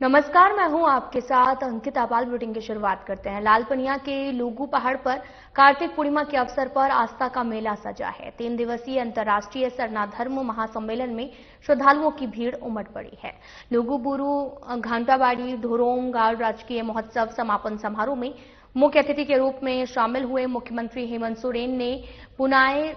नमस्कार, मैं हूं आपके साथ अंकिता पाल। बुलेटिन की शुरुआत करते हैं। लालपनिया के लुगु पहाड़ पर कार्तिक पूर्णिमा के अवसर पर आस्था का मेला सजा है। 3 दिवसीय अंतर्राष्ट्रीय सरना धर्म महासम्मेलन में श्रद्धालुओं की भीड़ उमड़ पड़ी है। लुगुबुरु घंटाबाड़ी धोरोम गांव राजकीय महोत्सव समापन समारोह में मुख्य अतिथि के रूप में शामिल हुए मुख्यमंत्री हेमंत सोरेन ने पुनाए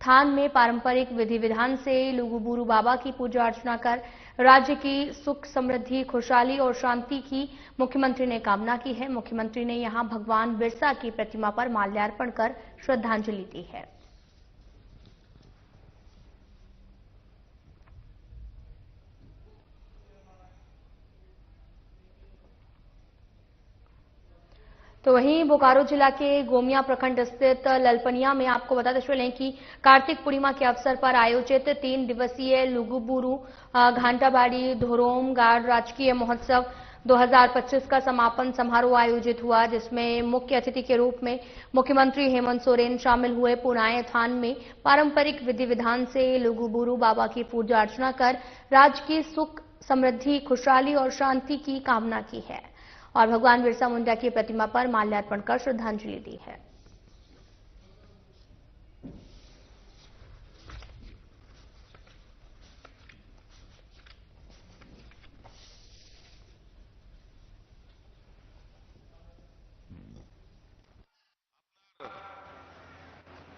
थान में पारंपरिक विधि विधान से लुगुबुरु बाबा की पूजा अर्चना कर राज्य की सुख समृद्धि खुशहाली और शांति की मुख्यमंत्री ने कामना की है। मुख्यमंत्री ने यहां भगवान बिरसा की प्रतिमा पर माल्यार्पण कर श्रद्धांजलि दी है। तो वहीं बोकारो जिला के गोमिया प्रखंड स्थित ललपनिया में आपको बताते चलें कि कार्तिक पूर्णिमा के अवसर पर आयोजित 3 दिवसीय लुगुबुरु घंटाबाड़ी धोरोम गाड़ राजकीय महोत्सव 2025 का समापन समारोह आयोजित हुआ, जिसमें मुख्य अतिथि के रूप में मुख्यमंत्री हेमंत सोरेन शामिल हुए। पुनाए थान में पारंपरिक विधि विधान से लुगुबुरु बाबा की पूजा अर्चना कर राज्य की सुख समृद्धि खुशहाली और शांति की कामना की है और भगवान बिरसा मुंडा की प्रतिमा पर माल्यार्पण कर श्रद्धांजलि दी है।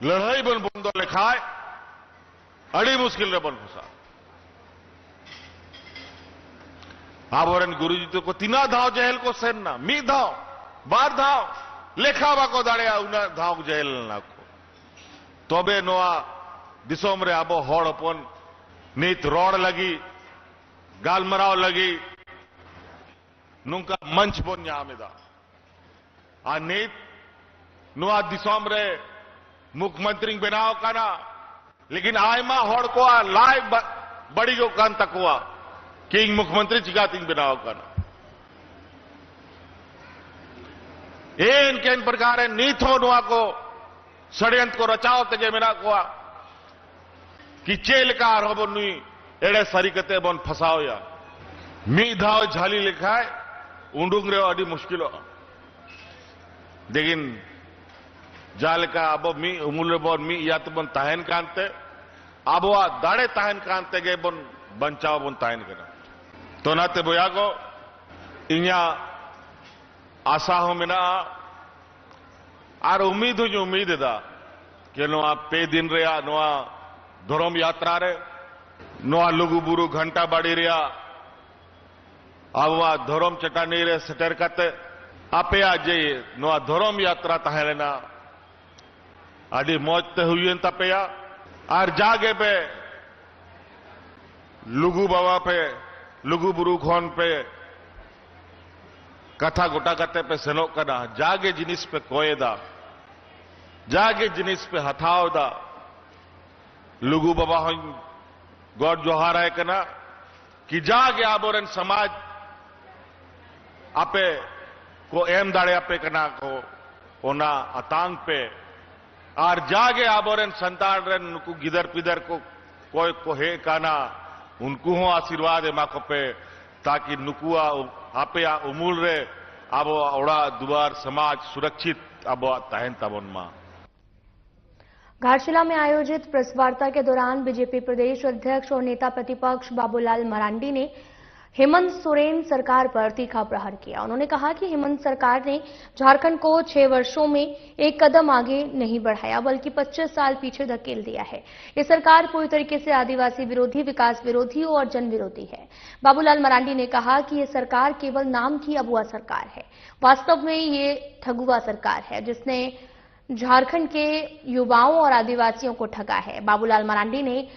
लड़ाई बन बंद लेखाए अड़ी मुश्किल रे बन फसा आबोरन गुरुजी तो को तीना धाव जहल को सेन ना मी धाव बार धाव लेखा बाको दाड़े उना धाव जहल ना को तोबे नोआ दिसोम रे आबो हड़ अपन नीत रोड लगी गालमराव लगी नुका मंच बन जामेदा आ नीत नोआ दिसोम रे मुख्यमंत्री बनाव काना लेकिन आयमा हड़ को लाय बड़ी को कान तकवा किंग मुख्यमंत्री चिकातिंग बनाव काना केन प्रकार नीत हो नुआ को षड्यंत्र को रचाव तेजे मेना को कि चेलकार हो बन एड़े सरीकते बन फसाओ या मी धाव झाली लिखाए उंडुंग रे अड़ी मुश्किल लेकिन जालका अब मी उमुल बन मी या तो बन ताहन कांते अब वा दाड़े ताहन कांते गे बन बंचाव बन ताहन करा तो नाते बोया को इन्या आशा हो मिना आर उम्मीद दा कि नोआ पे दिन रेया नोआ धर्म यात्रा रे नोआ लुगुबुरु घंटा बाड़ी रेया अब वा धर्म चटानी रे सेटर कते आपे आजे नोआ धर्म यात्रा ताहेलेना आदि मौज ते हुई तपेया और जागे पे लुगु बाबा पे लुगु बुरु खोन पे कथा गोटा कते पे सेनो कना जागे जिनिस पे कोयदा जागे जिनिस पे हथाव दा लुगु बाबा हो गॉड जोहार है कना कि जागे आबोरन समाज आपे को एम दाड़े आपे कना को ओना अतांग पे और जागे आबोरन संतान रन उनको गिदर पिदर को कोई को हे काना उनको हो आशीर्वाद एमा को पे ताकि नुकुआ आपे उमूल रे अब ओड़ा दुआर समाज सुरक्षित अब तहन तबन मा। घाटशिला में आयोजित प्रेस वार्ता के दौरान बीजेपी प्रदेश अध्यक्ष और नेता प्रतिपक्ष बाबूलाल मरांडी ने हेमंत सोरेन सरकार पर तीखा प्रहार किया। उन्होंने कहा कि हेमंत सरकार ने झारखंड को 6 वर्षों में एक कदम आगे नहीं बढ़ाया बल्कि 25 साल पीछे धकेल दिया है। ये सरकार पूरी तरीके से आदिवासी विरोधी, विकास विरोधी और जन विरोधी है। बाबूलाल मरांडी ने कहा कि ये सरकार केवल नाम की अबुआ सरकार है, वास्तव में ये ठगुआ सरकार है जिसने झारखंड के युवाओं और आदिवासियों को ठगा है। बाबूलाल मरांडी ने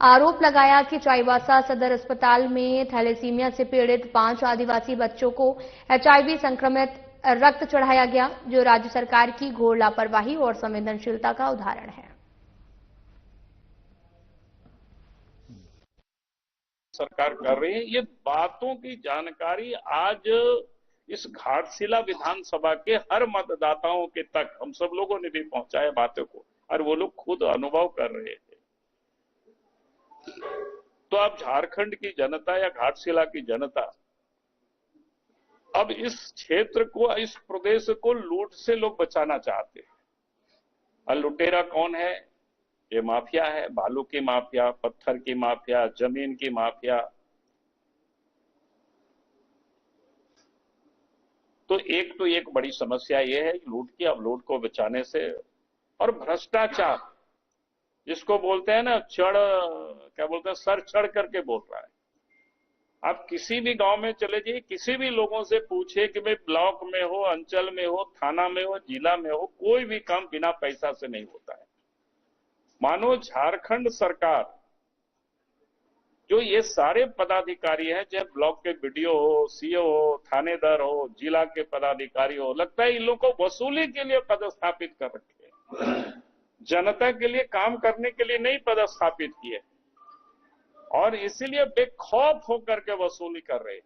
आरोप लगाया कि चाईबासा सदर अस्पताल में थैलेसीमिया से पीड़ित 5 आदिवासी बच्चों को HIV संक्रमित रक्त चढ़ाया गया, जो राज्य सरकार की घोर लापरवाही और संवेदनशीलता का उदाहरण है। सरकार कर रही है ये बातों की जानकारी आज इस घाटशिला विधानसभा के हर मतदाताओं के तक हम सब लोगों ने भी पहुंचाया बातों को और वो लोग खुद अनुभव कर रहे थे। तो अब झारखंड की जनता या घाटशिला की जनता अब इस क्षेत्र को, इस प्रदेश को लूट से लोग बचाना चाहते हैं। और लुटेरा कौन है? ये माफिया है, बालू की माफिया, पत्थर की माफिया, जमीन की माफिया। तो एक बड़ी समस्या ये है लूट की। अब लूट को बचाने से, और भ्रष्टाचार जिसको बोलते हैं ना, क्या बोलते हैं, सर चढ़ करके बोल रहा है। आप किसी भी गांव में चले जाइए, किसी भी लोगों से पूछिए कि भाई ब्लॉक में हो, अंचल में हो, थाना में हो, जिला में हो, कोई भी काम बिना पैसा से नहीं होता है। मानो झारखंड सरकार, जो ये सारे पदाधिकारी हैं, चाहे ब्लॉक के बीडीओ हो, सीओ हो, थानेदार हो, जिला के पदाधिकारी हो, लगता है इन लोगों को वसूली के लिए पदस्थापित कर रखे हैं, जनता के लिए काम करने के लिए नहीं पदस्थापित किए, और इसीलिए बेखौफ होकर के वसूली कर रहे हैं।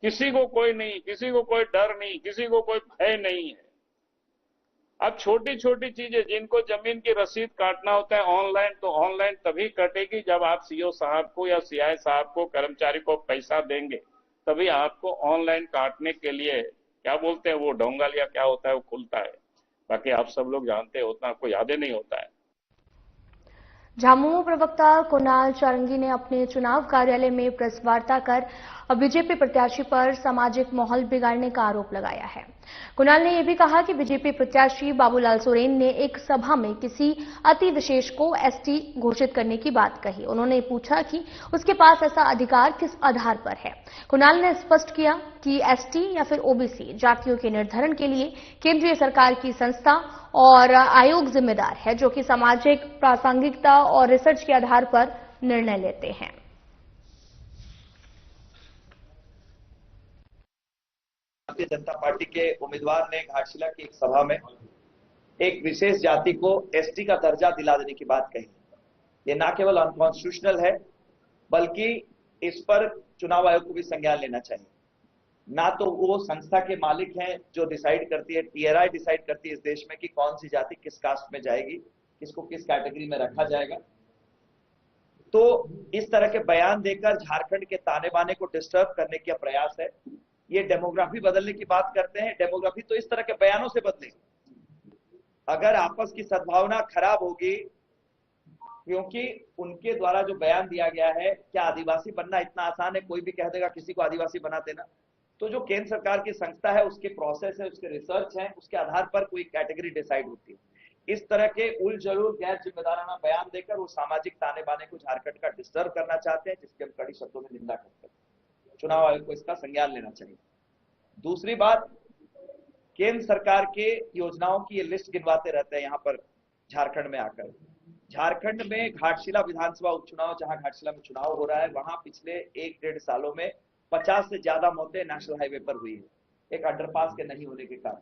किसी को कोई नहीं, किसी को कोई डर नहीं, किसी को कोई भय नहीं है। अब छोटी छोटी चीजें, जिनको जमीन की रसीद काटना होता है ऑनलाइन, तो ऑनलाइन तभी कटेगी जब आप सीओ साहब को या सीआई साहब को, कर्मचारी को पैसा देंगे, तभी आपको ऑनलाइन काटने के लिए, क्या बोलते हैं वो, डोंगल या क्या होता है, वो खुलता है। बाकी आप सब लोग जानते हैं, उतना आपको याद ही नहीं होता है। झामुमो प्रवक्ता कुणाल चारंगी ने अपने चुनाव कार्यालय में प्रेस वार्ता कर बीजेपी प्रत्याशी पर सामाजिक माहौल बिगाड़ने का आरोप लगाया है। कुणाल ने यह भी कहा कि बीजेपी प्रत्याशी बाबूलाल सोरेन ने एक सभा में किसी अति विशेष को एसटी घोषित करने की बात कही। उन्होंने पूछा कि उसके पास ऐसा अधिकार किस आधार पर है। कुणाल ने स्पष्ट किया कि एसटी या फिर ओबीसी जातियों के निर्धारण के लिए केंद्रीय सरकार की संस्था और आयोग जिम्मेदार है, जो कि सामाजिक प्रासंगिकता और रिसर्च के आधार पर निर्णय लेते हैं। भारतीय जनता पार्टी के उम्मीदवार ने घाटशिला की एक सभा में एक विशेष जाति को एसटी का दर्जा दिला देने की बात कही। ये ना केवल अनकॉन्स्टिट्यूशनल है, बल्कि इस पर चुनाव आयोग को भी संज्ञान लेना चाहिए। ना तो वो संस्था के मालिक हैं जो डिसाइड करती है, टीआरआई डिसाइड करती है इस देश में कि कौन सी जाति किस कास्ट में जाएगी, किसको किस कैटेगरी में रखा जाएगा। तो इस तरह के बयान देकर झारखंड के ताने बाने को डिस्टर्ब करने का प्रयास है। ये डेमोग्राफी बदलने की बात करते हैं। डेमोग्राफी तो इस तरह के बयानों से बदले। अगर आपस की सद्भावना खराब होगी, क्योंकि उनके द्वारा जो बयान दिया गया है, क्या आदिवासी बनना इतना आसान है, कोई भी कह देगा किसी को आदिवासी बना देना। तो जो केंद्र सरकार की संस्था है, उसके प्रोसेस है, उसके रिसर्च है, उसके आधार पर कोई कैटेगरी डिसाइड होती है। इस तरह के उल जरूर गैर जिम्मेदाराना बयान देकर वो सामाजिक ताने बाने को झारखंड का डिस्टर्ब करना चाहते हैं, जिसकी हम कड़ी शब्दों में निंदा करते हैं। चुनाव आयोग को इसका संज्ञान लेना चाहिए। दूसरी बात, केंद्र सरकार के योजनाओं की ये लिस्ट गिनवाते रहते हैं यहाँ पर झारखंड में आकर। झारखंड में घाटशिला विधानसभा उपचुनाव, जहां घाटशिला में चुनाव हो रहा है, वहां पिछले 1-1.5 सालों में 50 से ज्यादा मौतें नेशनल हाईवे पर हुई है, एक अंडरपास के नहीं होने के कारण।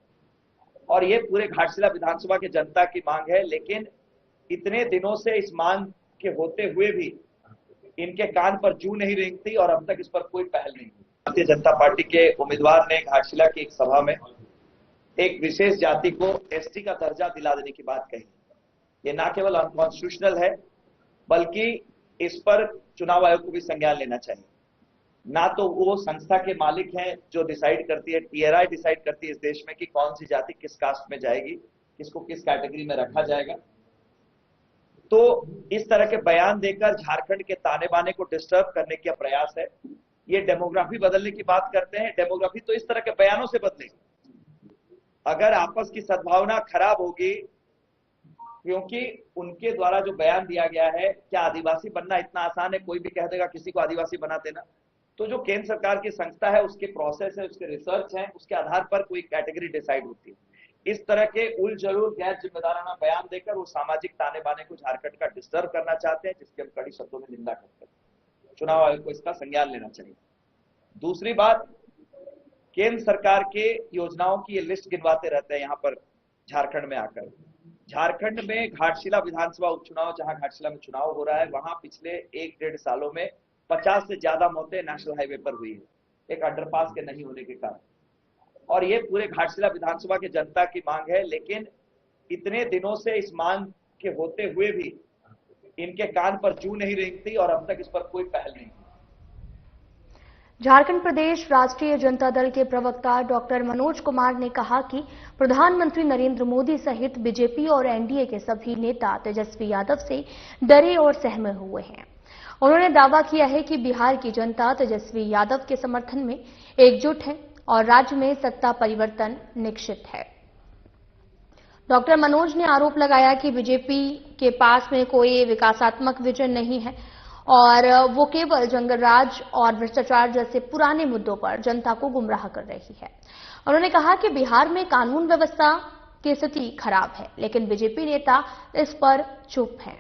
और ये पूरे घाटशिला विधानसभा की जनता की मांग है, लेकिन इतने दिनों से इस मांग के होते हुए भी इनके कान पर जू नहीं रेंगती और अब तक इस पर कोई पहल नहीं हुई। भारतीय जनता पार्टी के उम्मीदवार ने घाटशिला की एक सभा में एक विशेष जाति को एसटी का दर्जा दिला देने की बात कही। ये ना केवल अनकॉन्स्टिट्यूशनल है, बल्कि इस पर चुनाव आयोग को भी संज्ञान लेना चाहिए। ना तो वो संस्था के मालिक हैं जो डिसाइड करती है, टीआरआई डिसाइड करती है इस देश में कि कौन सी जाति किस कास्ट में जाएगी, किसको किस कैटेगरी में रखा जाएगा। तो इस तरह के बयान देकर झारखंड के ताने बाने को डिस्टर्ब करने का प्रयास है। ये डेमोग्राफी बदलने की बात करते हैं। डेमोग्राफी तो इस तरह के बयानों से बदले। अगर आपस की सद्भावना खराब होगी, क्योंकि उनके द्वारा जो बयान दिया गया है, क्या आदिवासी बनना इतना आसान है, कोई भी कह देगा किसी को आदिवासी बना देना। तो जो केंद्र सरकार की संस्था है, उसके प्रोसेस है, उसके रिसर्च है, उसके आधार पर कोई कैटेगरी डिसाइड होती है। इस तरह के उल जरूर गैर जिम्मेदाराना बयान देकर वो सामाजिक ताने बाने को झारखंड का डिस्टर्ब करना चाहते हैं, जिसकी हम कड़ी शब्दों में निंदा करते हैं। चुनाव आयोग को इसका संज्ञान लेना चाहिए। दूसरी बात, केंद्र सरकार के योजनाओं की ये लिस्ट गिनवाते रहते हैं यहाँ पर झारखंड में आकर। झारखंड में घाटशिला विधानसभा उपचुनाव, जहां घाटशिला में चुनाव हो रहा है, वहां पिछले 1-1.5 सालों में 50 से ज्यादा मौतें नेशनल हाईवे पर हुई है, एक अंडरपास के नहीं होने के कारण। और ये पूरे घाटशिला विधानसभा की जनता की मांग है, लेकिन इतने दिनों से इस मांग के होते हुए भी इनके कान पर जू नहीं रेंगती और अब तक इस पर कोई पहल नहीं हुई। झारखंड प्रदेश राष्ट्रीय जनता दल के प्रवक्ता डॉक्टर मनोज कुमार ने कहा कि प्रधानमंत्री नरेंद्र मोदी सहित बीजेपी और एनडीए के सभी नेता तेजस्वी यादव से डरे और सहमे हुए हैं। उन्होंने दावा किया है कि बिहार की जनता तेजस्वी यादव के समर्थन में एकजुट है और राज्य में सत्ता परिवर्तन निश्चित है। डॉक्टर मनोज ने आरोप लगाया कि बीजेपी के पास में कोई विकासात्मक विजन नहीं है और वो केवल जंगल राज और भ्रष्टाचार जैसे पुराने मुद्दों पर जनता को गुमराह कर रही है। उन्होंने कहा कि बिहार में कानून व्यवस्था की स्थिति खराब है, लेकिन बीजेपी नेता इस पर चुप हैं।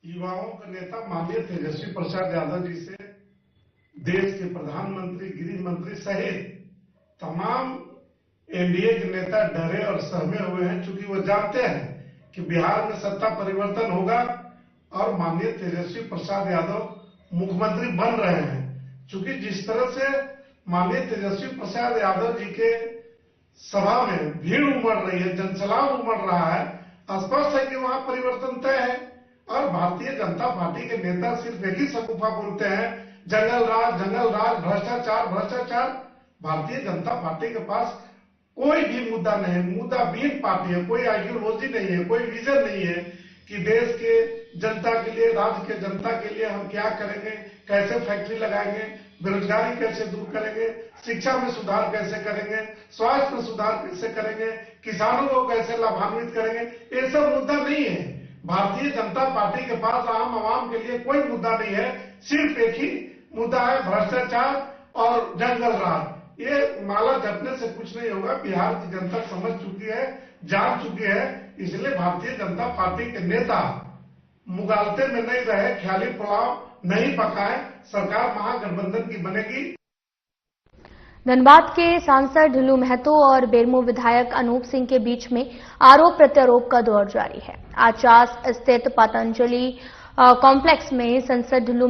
युवाओं का नेता माननीय तेजस्वी प्रसाद यादव जी से देश के प्रधानमंत्री, गृह मंत्री सहित तमाम एनडीए के नेता डरे और सहमे हुए हैं, चूंकि वो जानते हैं कि बिहार में सत्ता परिवर्तन होगा और माननीय तेजस्वी प्रसाद यादव मुख्यमंत्री बन रहे हैं। चूंकि जिस तरह से माननीय तेजस्वी प्रसाद यादव जी के सभा में भीड़ उमड़ रही है, जनसलाब उमड़ रहा है, स्पष्ट है कि वहां परिवर्तन तय है। और भारतीय जनता पार्टी के नेता सिर्फ एक ही शगुफा बोलते हैं, जंगल राज, भ्रष्टाचार भ्रष्टाचार। भारतीय जनता पार्टी के पास कोई भी मुद्दा नहीं है, मुद्दाहीन पार्टी है, कोई आइडियोलॉजी नहीं है, कोई विजन नहीं है कि देश के जनता के लिए, राज्य के जनता के लिए हम क्या करेंगे, कैसे फैक्ट्री लगाएंगे, बेरोजगारी कैसे दूर करेंगे, शिक्षा में सुधार कैसे करेंगे, स्वास्थ्य में सुधार कैसे करेंगे, किसानों को कैसे लाभान्वित करेंगे, ये सब मुद्दा नहीं है। भारतीय जनता पार्टी के पास आम आवाम के लिए कोई मुद्दा नहीं है, सिर्फ एक ही मुद्दा है, भ्रष्टाचार और जंगल राज। ये माला जपने से कुछ नहीं होगा। बिहार की जनता समझ चुकी है, जान चुकी है, इसलिए भारतीय जनता पार्टी के नेता मुगालते में नहीं रहे, ख्याली पुलाव नहीं पकाए। सरकार महागठबंधन की बनेगी। धनबाद के सांसद ढिल्लू महतो और बेरमो विधायक अनूप सिंह के बीच में आरोप प्रत्यारोप का दौर जारी है। आज चास स्थित पतंजलि कॉम्प्लेक्स में सांसद ढिल्लू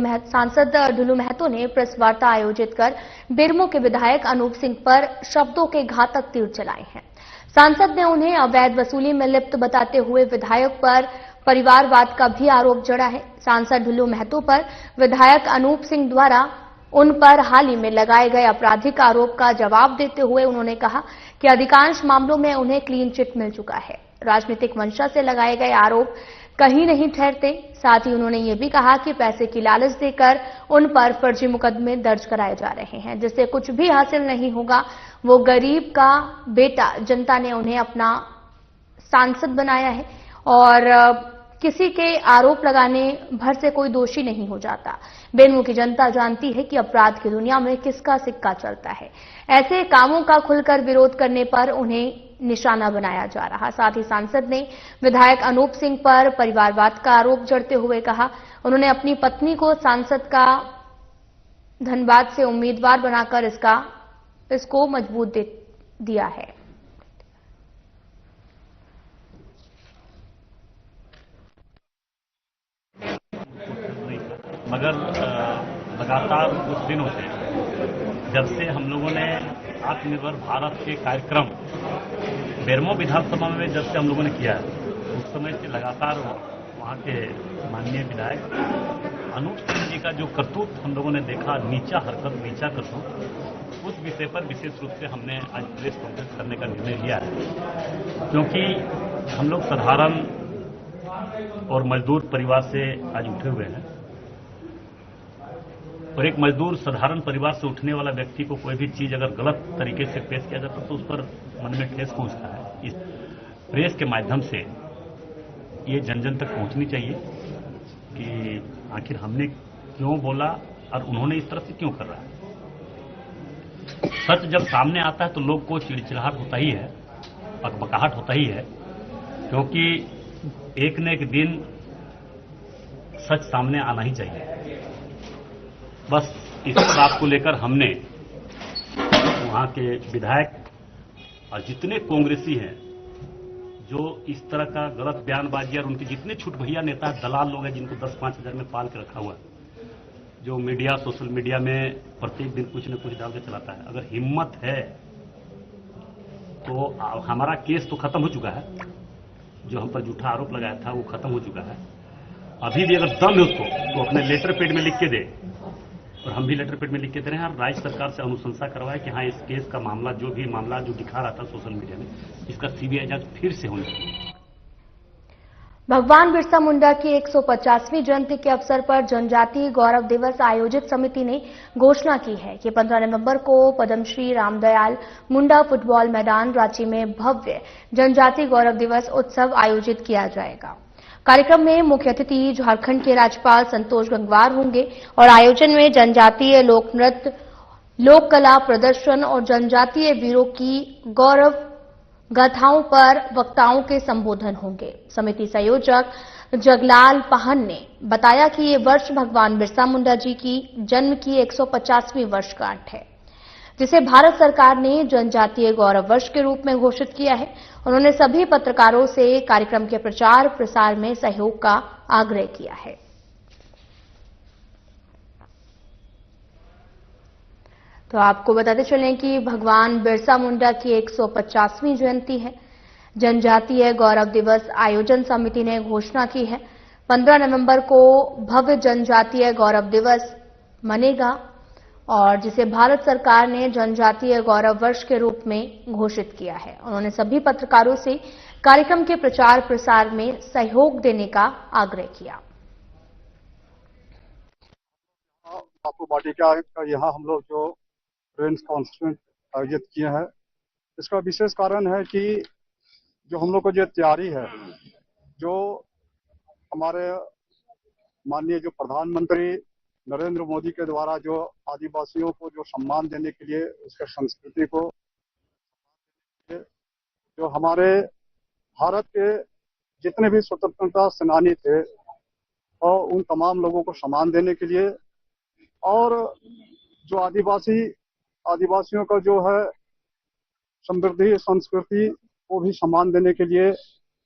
महतो ने प्रेस वार्ता आयोजित कर बेरमो के विधायक अनूप सिंह पर शब्दों के घातक तीर चलाए हैं। सांसद ने उन्हें अवैध वसूली में लिप्त बताते हुए विधायक पर परिवारवाद का भी आरोप जड़ा है। सांसद ढिल्लू महतो पर विधायक अनूप सिंह द्वारा उन पर हाल ही में लगाए गए आपराधिक आरोप का जवाब देते हुए उन्होंने कहा कि अधिकांश मामलों में उन्हें क्लीन चिट मिल चुका है। राजनीतिक मंशा से लगाए गए आरोप कहीं नहीं ठहरते। साथ ही उन्होंने ये भी कहा कि पैसे की लालच देकर उन पर फर्जी मुकदमे दर्ज कराए जा रहे हैं, जिससे कुछ भी हासिल नहीं होगा। वो गरीब का बेटा, जनता ने उन्हें अपना सांसद बनाया है और किसी के आरोप लगाने भर से कोई दोषी नहीं हो जाता। बेरमो की जनता जानती है कि अपराध की दुनिया में किसका सिक्का चलता है। ऐसे कामों का खुलकर विरोध करने पर उन्हें निशाना बनाया जा रहा। साथ ही सांसद ने विधायक अनूप सिंह पर परिवारवाद का आरोप जड़ते हुए कहा, उन्होंने अपनी पत्नी को सांसद का धनबाद से उम्मीदवार बनाकर इसको मजबूत दिया है। मगर लगातार कुछ दिनों से जब से हम लोगों ने आत्मनिर्भर भारत के कार्यक्रम बेरमो विधानसभा में जब से हम लोगों ने किया है, उस समय से लगातार वहाँ के माननीय विधायक अनूप सिंह जी का जो करतूत हम लोगों ने देखा, नीचा हरकत, नीचा करतूत, उस विषय पर विशेष रूप से हमने आज प्रेस कॉन्फ्रेंस करने का निर्णय लिया है। क्योंकि हम लोग साधारण और मजदूर परिवार से आज उठे हुए हैं और एक मजदूर साधारण परिवार से उठने वाला व्यक्ति को कोई भी चीज अगर गलत तरीके से पेश किया जाता तो उस पर मन में ठेस पहुंचता है। इस प्रेस के माध्यम से ये जन जन तक पहुंचनी चाहिए कि आखिर हमने क्यों बोला और उन्होंने इस तरह से क्यों कर रहा है। सच जब सामने आता है तो लोग को चिड़चिड़ाहट होता ही है, बकबकाहट होता ही है, क्योंकि एक न एक दिन सच सामने आना ही चाहिए। बस इस बात को लेकर हमने वहां के विधायक और जितने कांग्रेसी हैं जो इस तरह का गलत बयानबाजी और उनके जितने छुट भैया नेता दलाल लोग हैं जिनको 10-5 हजार में पाल के रखा हुआ है, जो मीडिया, सोशल मीडिया में प्रत्येक दिन कुछ न कुछ डाल के चलाता है, अगर हिम्मत है तो हमारा केस तो खत्म हो चुका है, जो हम पर झूठा आरोप लगाया था वो खत्म हो चुका है। अभी भी अगर दम है उसको तो अपने लेटर पेड में लिख के दे, और हम भी लेटर पेड में लिख के दे रहे हैं और राज्य सरकार से अनुशंसा करवाए कि हाँ, इस केस का मामला जो दिखा रहा था सोशल मीडिया में, इसका सीबीआई जांच फिर से होनी चाहिए। भगवान बिरसा मुंडा की 150वीं जयंती के अवसर पर जनजातीय गौरव दिवस आयोजित समिति ने घोषणा की है कि 15 नवंबर को पद्मश्री रामदयाल मुंडा फुटबॉल मैदान रांची में भव्य जनजातीय गौरव दिवस उत्सव आयोजित किया जाएगा। कार्यक्रम में मुख्य अतिथि झारखंड के राज्यपाल संतोष गंगवार होंगे और आयोजन में जनजातीय लोक नृत्य, लोक कला प्रदर्शन और जनजातीय वीरों की गौरव गाथाओं पर वक्ताओं के संबोधन होंगे। समिति संयोजक जगलाल पाहन ने बताया कि ये वर्ष भगवान बिरसा मुंडा जी की जन्म की 150वीं वर्षगांठ है, जिसे भारत सरकार ने जनजातीय गौरव वर्ष के रूप में घोषित किया है। उन्होंने सभी पत्रकारों से कार्यक्रम के प्रचार प्रसार में सहयोग का आग्रह किया है। तो आपको बताते चलें कि भगवान बिरसा मुंडा की 150वीं जयंती है। जनजातीय गौरव दिवस आयोजन समिति ने घोषणा की है 15 नवंबर को भव्य जनजातीय गौरव दिवस मनेगा, और जिसे भारत सरकार ने जनजातीय गौरव वर्ष के रूप में घोषित किया है। उन्होंने सभी पत्रकारों से कार्यक्रम के प्रचार प्रसार में सहयोग देने का आग्रह किया। बापू वाटिका का यहाँ हम लोग जो फ्रेंड्स कॉन्फ्रेंस आयोजित किए हैं, इसका विशेष कारण है कि जो हम लोग को जो तैयारी है, जो हमारे माननीय जो प्रधानमंत्री नरेंद्र मोदी के द्वारा जो आदिवासियों को जो सम्मान देने के लिए, उसके संस्कृति को, जो हमारे भारत के जितने भी स्वतंत्रता सेनानी थे और उन तमाम लोगों को सम्मान देने के लिए, और जो आदिवासियों का जो है समृद्धि संस्कृति को भी सम्मान देने के लिए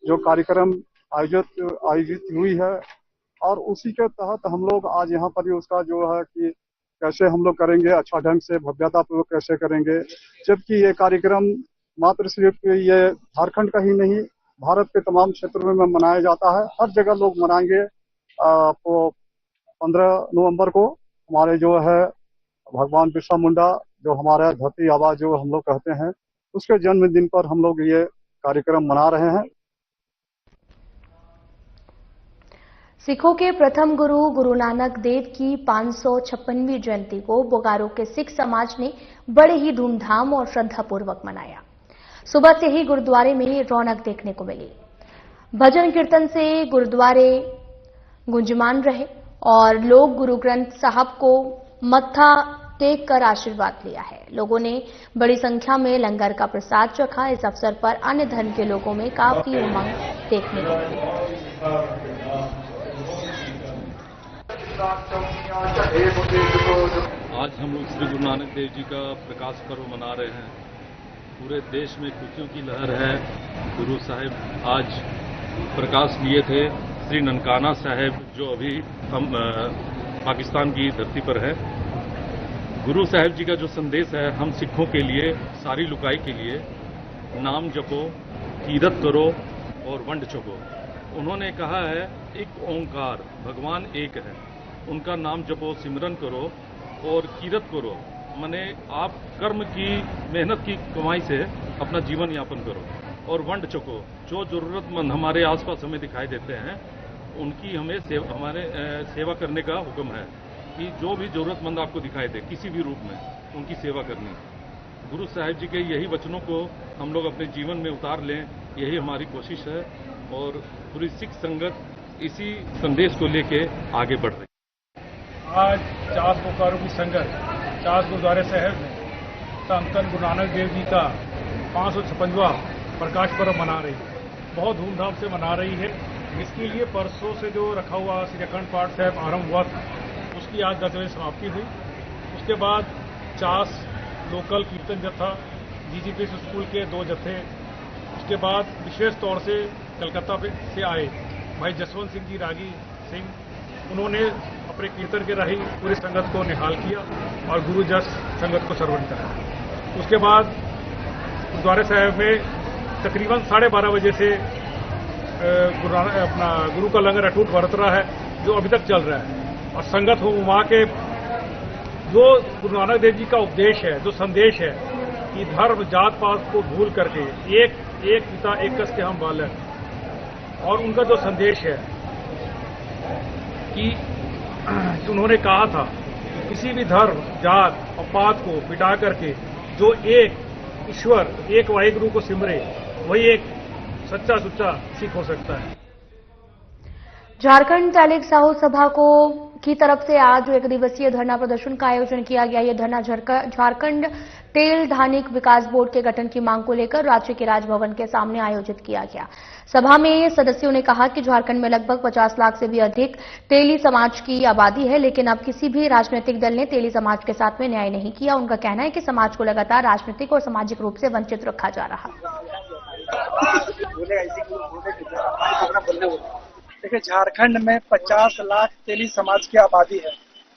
जो कार्यक्रम आयोजित हुई है, और उसी के तहत हम लोग आज यहाँ पर भी उसका जो है कि कैसे हम लोग करेंगे, अच्छा ढंग से भव्यतापूर्वक कैसे करेंगे, जबकि ये कार्यक्रम मात्र सिर्फ ये झारखंड का ही नहीं, भारत के तमाम क्षेत्रों में मनाया जाता है। हर जगह लोग मनाएंगे। तो 15 नवंबर को हमारे जो है भगवान बिरसा मुंडा, जो हमारा धरती आबा जो हम लोग कहते हैं, उसके जन्मदिन पर हम लोग ये कार्यक्रम मना रहे हैं। सिखों के प्रथम गुरु गुरु नानक देव की 556वीं जयंती को बोकारो के सिख समाज ने बड़े ही धूमधाम और श्रद्धापूर्वक मनाया। सुबह से ही गुरुद्वारे में रौनक देखने को मिली। भजन कीर्तन से गुरुद्वारे गुंजमान रहे और लोग गुरु ग्रंथ साहब को मत्था टेक कर आशीर्वाद लिया है। लोगों ने बड़ी संख्या में लंगर का प्रसाद चखा। इस अवसर पर अन्य धर्म के लोगों में काफी उमंग देखने को मिली। आज हम लोग श्री गुरु नानक देव जी का प्रकाश पर्व मना रहे हैं। पूरे देश में खुशियों की लहर है। गुरु साहिब आज प्रकाश लिए थे। श्री ननकाना साहिब जो अभी हम पाकिस्तान की धरती पर है। गुरु साहिब जी का जो संदेश है हम सिखों के लिए, सारी लुकाई के लिए, नाम जपो, कीरत करो और वंड चुको। उन्होंने कहा है एक ओंकार, भगवान एक है, उनका नाम जपो, सिमरन करो और कीरत करो। माने आप कर्म की, मेहनत की कमाई से अपना जीवन यापन करो और वंड चुको। जो जरूरतमंद हमारे आसपास हमें दिखाई देते हैं उनकी हमें सेवा करने का हुक्म है कि जो भी जरूरतमंद आपको दिखाई दे किसी भी रूप में, उनकी सेवा करनी। गुरु साहिब जी के यही वचनों को हम लोग अपने जीवन में उतार लें, यही हमारी कोशिश है और पूरी सिख संगत इसी संदेश को लेके आगे बढ़ रही है। आज चास बोकारो की संगत चास गुरुद्वारे साहब में संत गुरु नानक देव जी का 556वां प्रकाश पर्व मना रही है। बहुत धूमधाम से मना रही है। इसके लिए परसों से जो रखा हुआ श्री अखंड पाठ साहब आरंभ हुआ था, उसकी आज 10 बजे समाप्ति हुई। उसके बाद चास लोकल कीर्तन जत्था, जीजीपीएस स्कूल के 2 जत्थे, उसके बाद विशेष तौर से कलकत्ता से आए भाई जसवंत सिंह जी रागी सिंह, उन्होंने अपने कीर्तन के राही पूरी संगत को निहाल किया और गुरु जस संगत को सर्वण करा। उसके बाद गुरुद्वारे साहब में तकरीबन 12:30 बजे से गुरु का लंगर अटूट बरत रहा है, जो अभी तक चल रहा है। और संगत हो वहां के जो गुरु नानक देव जी का उपदेश है, जो संदेश है कि धर्म जात पात को भूल करके एक पिता एक कस के हम बालक, और उनका जो संदेश है कि उन्होंने कहा था किसी भी धर्म जात और पात को मिटा करके जो एक ईश्वर एक वाहिगुरु को सिमरे वही एक सच्चा सुच्चा सिख हो सकता है। झारखंड तैलिक साहू सभा की तरफ से आज एक दिवसीय धरना प्रदर्शन का आयोजन किया गया। यह धरना झारखंड तेल धानिक विकास बोर्ड के गठन की मांग को लेकर राज्य के राजभवन के सामने आयोजित किया गया। सभा में सदस्यों ने कहा कि झारखंड में लगभग 50 लाख से भी अधिक तेली समाज की आबादी है, लेकिन अब किसी भी राजनीतिक दल ने तेली समाज के साथ में न्याय नहीं किया। उनका कहना है कि समाज को लगातार राजनीतिक और सामाजिक रूप से वंचित रखा जा रहा है। देखिए, झारखंड में 50 लाख तेली समाज की आबादी है,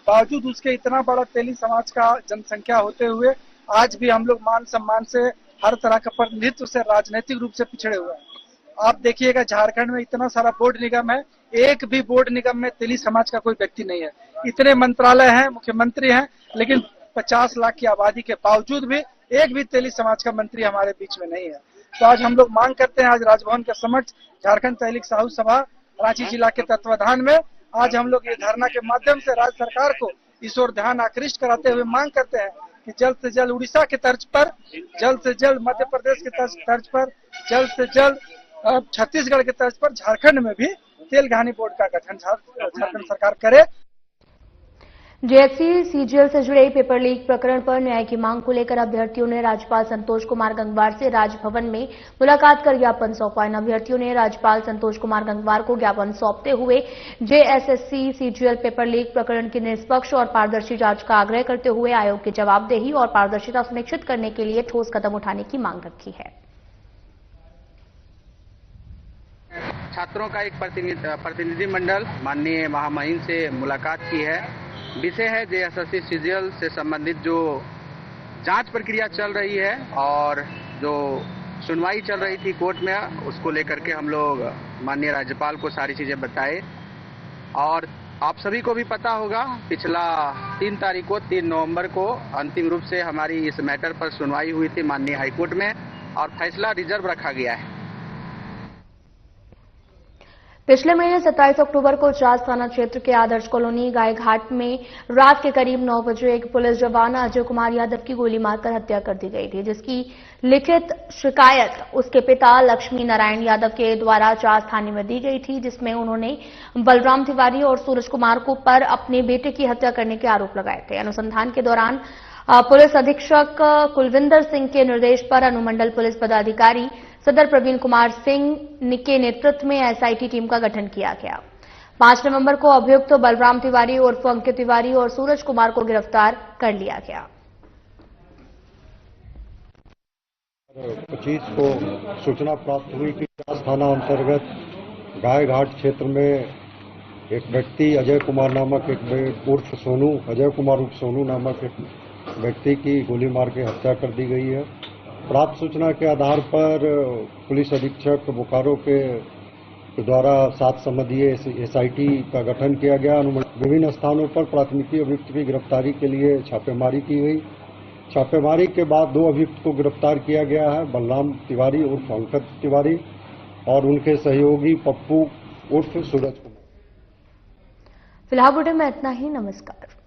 बावजूद उसके इतना बड़ा तेली समाज का जनसंख्या होते हुए आज भी हम लोग मान सम्मान से हर तरह का प्रतिनिधित्व से राजनीतिक रूप से पिछड़े हुए हैं। आप देखिएगा, झारखंड में इतना सारा बोर्ड निगम है, एक भी बोर्ड निगम में तेली समाज का कोई व्यक्ति नहीं है। इतने मंत्रालय हैं, मुख्यमंत्री हैं, लेकिन 50 लाख की आबादी के बावजूद भी एक भी तेली समाज का मंत्री हमारे बीच में नहीं है। तो आज हम लोग मांग करते हैं, आज राजभवन के समक्ष झारखंड तैलिक साहू सभा रांची जिला के तत्वाधान में आज हम लोग ये धरना के माध्यम से राज्य सरकार को इस ओर ध्यान आकृष्ट कराते हुए मांग करते हैं कि जल्द से जल्द उड़ीसा के तर्ज पर, जल्द से जल्द मध्य प्रदेश के तर्ज पर, जल्द से जल्द छत्तीसगढ़ के तर्ज पर झारखंड में भी तेल घानी बोर्ड का गठन झारखंड सरकार करे। जेएससी सीजीएल से जुड़े पेपर लीक प्रकरण पर न्याय की मांग को लेकर अभ्यर्थियों ने राज्यपाल संतोष कुमार गंगवार से राजभवन में मुलाकात कर ज्ञापन सौंपा। इन अभ्यर्थियों ने राज्यपाल संतोष कुमार गंगवार को ज्ञापन सौंपते हुए जेएसएससी सीजीएल पेपर लीक प्रकरण की निष्पक्ष और पारदर्शी जांच का आग्रह करते हुए आयोग की जवाबदेही और पारदर्शिता सुनिश्चित करने के लिए ठोस कदम उठाने की मांग रखी है। छात्रों का एक प्रतिनिधि मंडल माननीय महामहिम से मुलाकात की है। विषय है जेएसएससी सीजीएल से संबंधित जो जांच प्रक्रिया चल रही है और जो सुनवाई चल रही थी कोर्ट में, उसको लेकर के हम लोग माननीय राज्यपाल को सारी चीजें बताए। और आप सभी को भी पता होगा, पिछला 3 नवंबर को अंतिम रूप से हमारी इस मैटर पर सुनवाई हुई थी माननीय हाईकोर्ट में और फैसला रिजर्व रखा गया है। पिछले महीने 27 अक्टूबर को चास थाना क्षेत्र के आदर्श कॉलोनी गायघाट में रात के करीब 9 बजे एक पुलिस जवान अजय कुमार यादव की गोली मारकर हत्या कर दी गई थी, जिसकी लिखित शिकायत उसके पिता लक्ष्मी नारायण यादव के द्वारा चास थाने में दी गई थी, जिसमें उन्होंने बलराम तिवारी और सूरज कुमार को पर अपने बेटे की हत्या करने के आरोप लगाए थे। अनुसंधान के दौरान पुलिस अधीक्षक कुलविंदर सिंह के निर्देश पर अनुमंडल पुलिस पदाधिकारी सदर प्रवीण कुमार सिंह के नेतृत्व में एसआईटी टीम का गठन किया गया। 5 नवंबर को अभियुक्त बलराम तिवारी उर्फ अंकित तिवारी और सूरज कुमार को गिरफ्तार कर लिया गया। 25 को सूचना प्राप्त हुई कि चास थाना अंतर्गत गायघाट क्षेत्र में एक व्यक्ति अजय कुमार नामक एक उर्फ सोनू अजय कुमार उर्फ सोनू नामक एक व्यक्ति की गोली मार के हत्या कर दी गई है। प्राप्त सूचना के आधार पर पुलिस अधीक्षक बोकारो के द्वारा 7 संबंधीय एसआईटी का गठन किया गया। विभिन्न स्थानों पर प्राथमिकी अभियुक्त की गिरफ्तारी के लिए छापेमारी की गई। छापेमारी के बाद 2 अभियुक्त को गिरफ्तार किया गया है, बलराम तिवारी उर्फ अंकित तिवारी और उनके सहयोगी पप्पू उर्फ सूरज कुमार। फिलहाल बुलेटिन में इतना ही। नमस्कार।